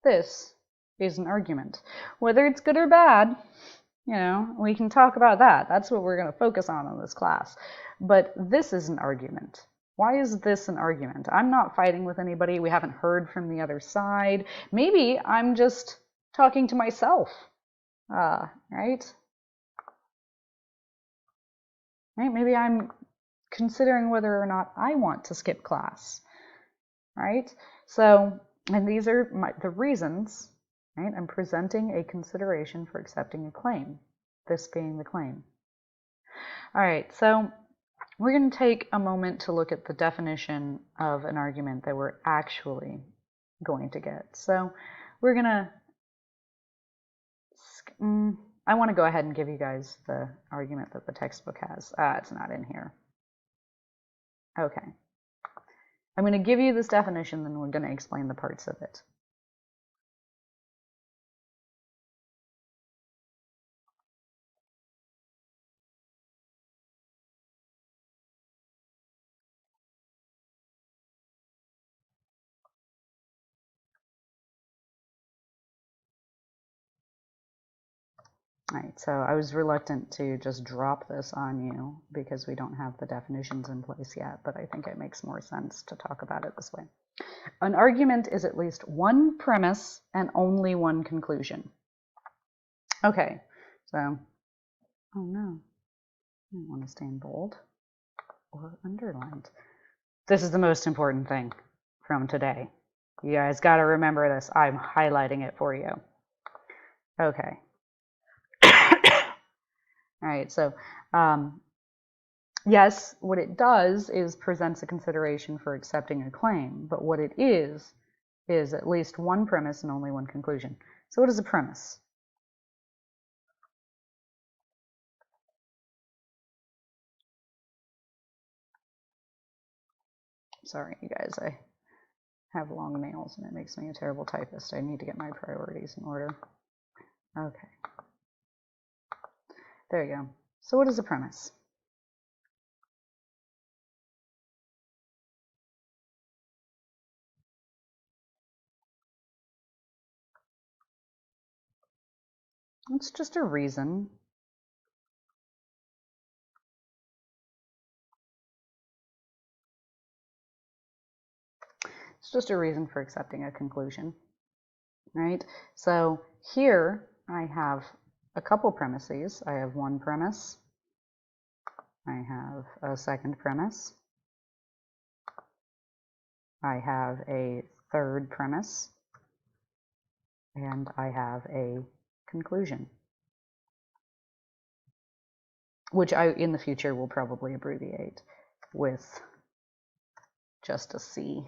This is an argument. Whether it's good or bad, you know, we can talk about that. That's what we're going to focus on in this class. But this is an argument. Why is this an argument? I'm not fighting with anybody. We haven't heard from the other side. Maybe I'm just talking to myself, right? Right? Maybe I'm considering whether or not I want to skip class, right? So, and these are the reasons, right? I'm presenting a consideration for accepting a claim, this being the claim. All right, so we're going to take a moment to look at the definition of an argument that we're actually going to get. So we're going to, I want to go ahead and give you guys the argument that the textbook has. It's not in here. Okay. I'm going to give you this definition, then we're going to explain the parts of it. All right, so I was reluctant to just drop this on you because we don't have the definitions in place yet, but I think it makes more sense to talk about it this way. An argument is at least one premise and only one conclusion. Okay, so, oh no, I don't want to stay in bold or underlined. This is the most important thing from today. You guys got to remember this. I'm highlighting it for you. Okay. All right, so Yes, what it does is presents a consideration for accepting a claim, but what it is at least one premise and only one conclusion. So what is a premise? Sorry, you guys, I have long nails and it makes me a terrible typist. I need to get my priorities in order. Okay. There you go. So what is a premise? It's just a reason. It's just a reason for accepting a conclusion, right? So here I have a couple premises. I have one premise. I have a second premise. I have a third premise. And I have a conclusion, which I, in the future, will probably abbreviate with just a C.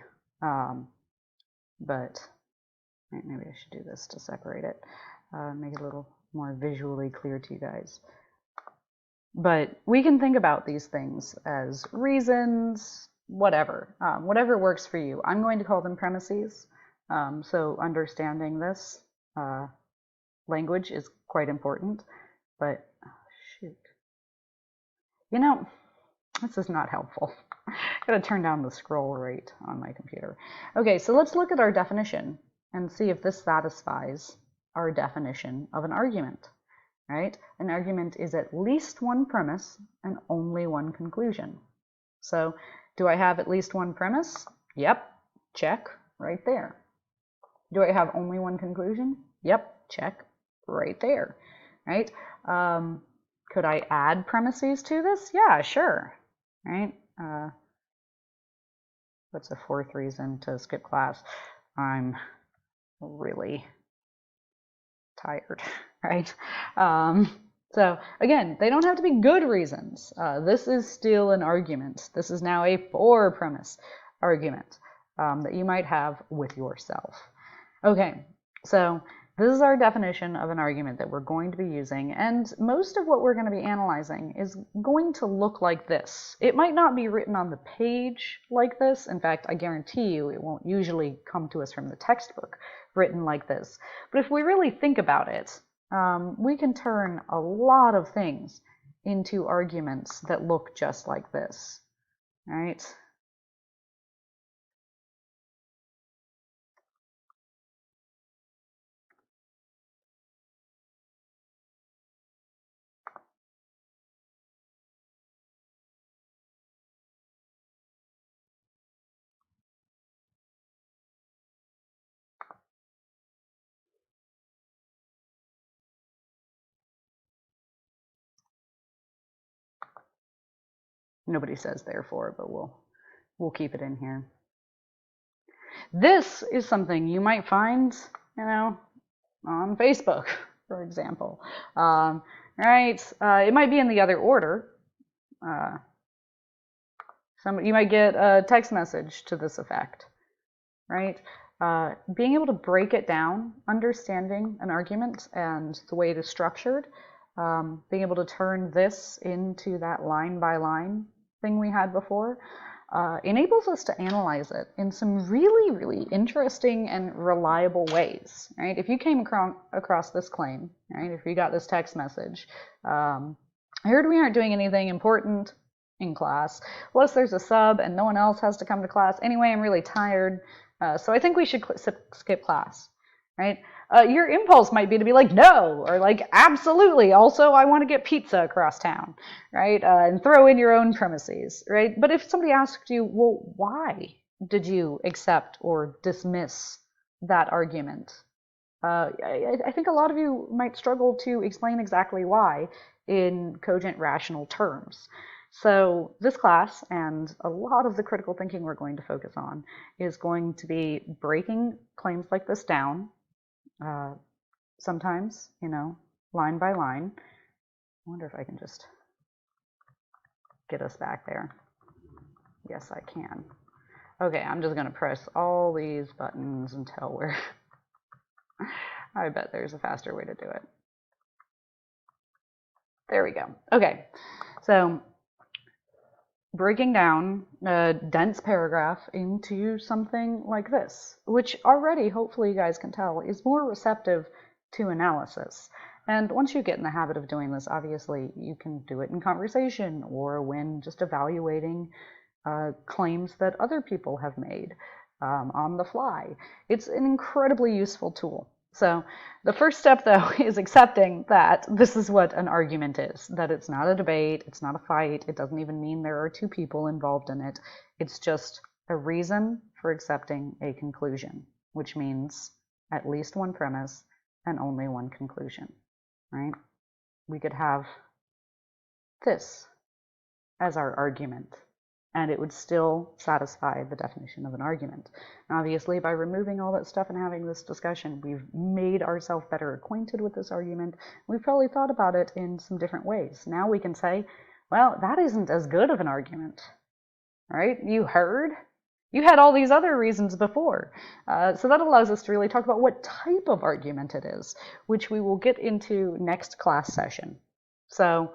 But maybe I should do this to separate it, make it a little more visually clear to you guys. But we can think about these things as reasons, whatever works for you. I'm going to call them premises. So understanding this language is quite important. But shoot, you know, this is not helpful. I gotta turn down the scroll rate on my computer. Okay, so let's look at our definition and see if this satisfies our definition of an argument, right? An argument is at least one premise and only one conclusion. So do I have at least one premise? Yep, check, right there. Do I have only one conclusion? Yep, check, right there, right? Could I add premises to this? Yeah, sure, right? What's a fourth reason to skip class? I'm really tired, right? So again, they don't have to be good reasons. This is still an argument. This is now a for premise argument that you might have with yourself. Okay, so this is our definition of an argument that we're going to be using, and most of what we're going to be analyzing is going to look like this. It might not be written on the page like this. In fact, I guarantee you it won't usually come to us from the textbook written like this. But if we really think about it, we can turn a lot of things into arguments that look just like this, right? Nobody says therefore, but we'll keep it in here. This is something you might find, on Facebook, for example. Right? It might be in the other order. You might get a text message to this effect, right? Being able to break it down, understanding an argument and the way it is structured, being able to turn this into that line by line thing we had before, enables us to analyze it in some really, really interesting and reliable ways, right? If you came across this claim, right, if you got this text message, I heard we aren't doing anything important in class, plus there's a sub and no one else has to come to class. Anyway, I'm really tired, so I think we should skip class, right? Your impulse might be to be like, no, or like, absolutely. Also, I want to get pizza across town, right? And throw in your own premises, right? But if somebody asked you, well, why did you accept or dismiss that argument? I think a lot of you might struggle to explain exactly why in cogent rational terms. So this class and a lot of the critical thinking we're going to focus on is going to be breaking claims like this down, sometimes, line by line. I wonder if I can just get us back there. Yes, I can. Okay, I'm just going to press all these buttons until we're... I bet there's a faster way to do it. There we go. Okay, so breaking down a dense paragraph into something like this, which already, hopefully you guys can tell, is more receptive to analysis. And once you get in the habit of doing this, obviously you can do it in conversation or when just evaluating claims that other people have made on the fly. It's an incredibly useful tool. So the first step, though, is accepting that this is what an argument is, that it's not a debate, it's not a fight, it doesn't even mean there are two people involved in it. It's just a reason for accepting a conclusion, which means at least one premise and only one conclusion, right? We could have this as our argument, and it would still satisfy the definition of an argument. And obviously, by removing all that stuff and having this discussion, we've made ourselves better acquainted with this argument. We've probably thought about it in some different ways. Now we can say, well, that isn't as good of an argument, right? You heard? You had all these other reasons before. So that allows us to really talk about what type of argument it is, which we will get into next class session. So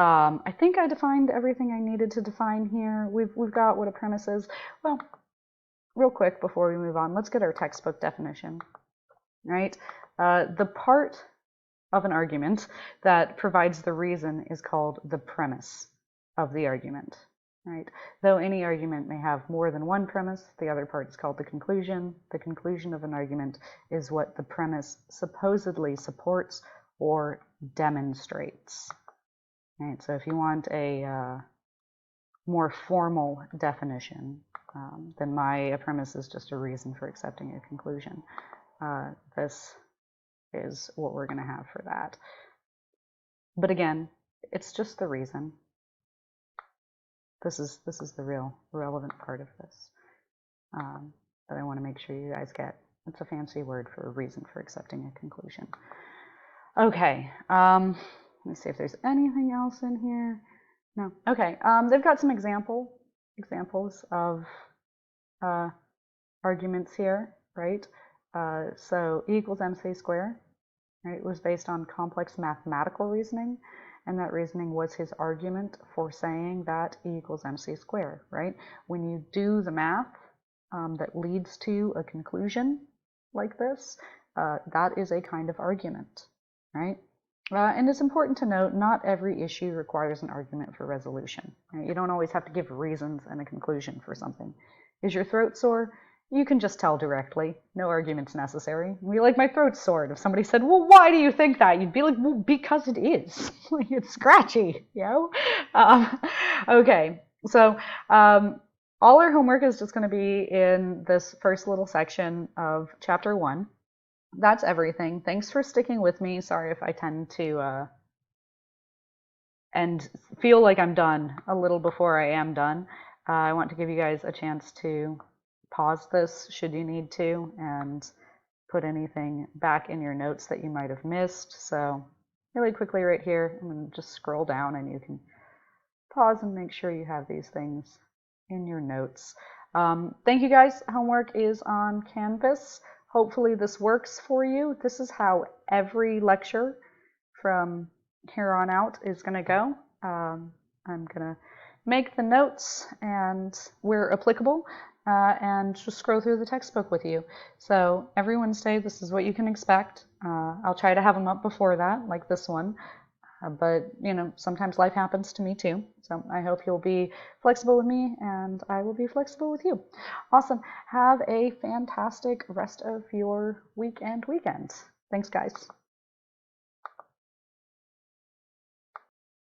I think I defined everything I needed to define here. We've got what a premise is. Well, real quick before we move on, let's get our textbook definition, right? The part of an argument that provides the reason is called the premise of the argument, right? Though any argument may have more than one premise, the other part is called the conclusion. The conclusion of an argument is what the premise supposedly supports or demonstrates. Right, so if you want a more formal definition, then a premise is just a reason for accepting a conclusion. This is what we're going to have for that. But again, it's just the reason. This is the real relevant part of this that I want to make sure you guys get. It's a fancy word for a reason for accepting a conclusion. Okay. Let me see if there's anything else in here. No. Okay. They've got some examples of arguments here, right? So E equals MC squared, right, was based on complex mathematical reasoning, and that reasoning was his argument for saying that E equals MC squared, right? When you do the math that leads to a conclusion like this, that is a kind of argument, right? And it's important to note, not every issue requires an argument for resolution. You don't always have to give reasons and a conclusion for something. Is your throat sore? You can just tell directly. No argument's necessary. You'd be like, my throat's sore. If somebody said, well, why do you think that? You'd be like, well, because it is. It's scratchy, you know? Okay, so all our homework is just going to be in this first little section of Chapter 1. That's everything. Thanks for sticking with me. Sorry if I tend to and feel like I'm done a little before I am done. I want to give you guys a chance to pause this should you need to and put anything back in your notes that you might have missed. So really quickly right here, I'm going to just scroll down and you can pause and make sure you have these things in your notes. Thank you guys. Homework is on Canvas. Hopefully this works for you. This is how every lecture from here on out is going to go. I'm going to make the notes and where applicable and just scroll through the textbook with you. So every Wednesday, this is what you can expect. I'll try to have them up before that, like this one. But, you know, sometimes life happens to me too. So I hope you'll be flexible with me and I will be flexible with you. Awesome. Have a fantastic rest of your week and weekend. Thanks, guys.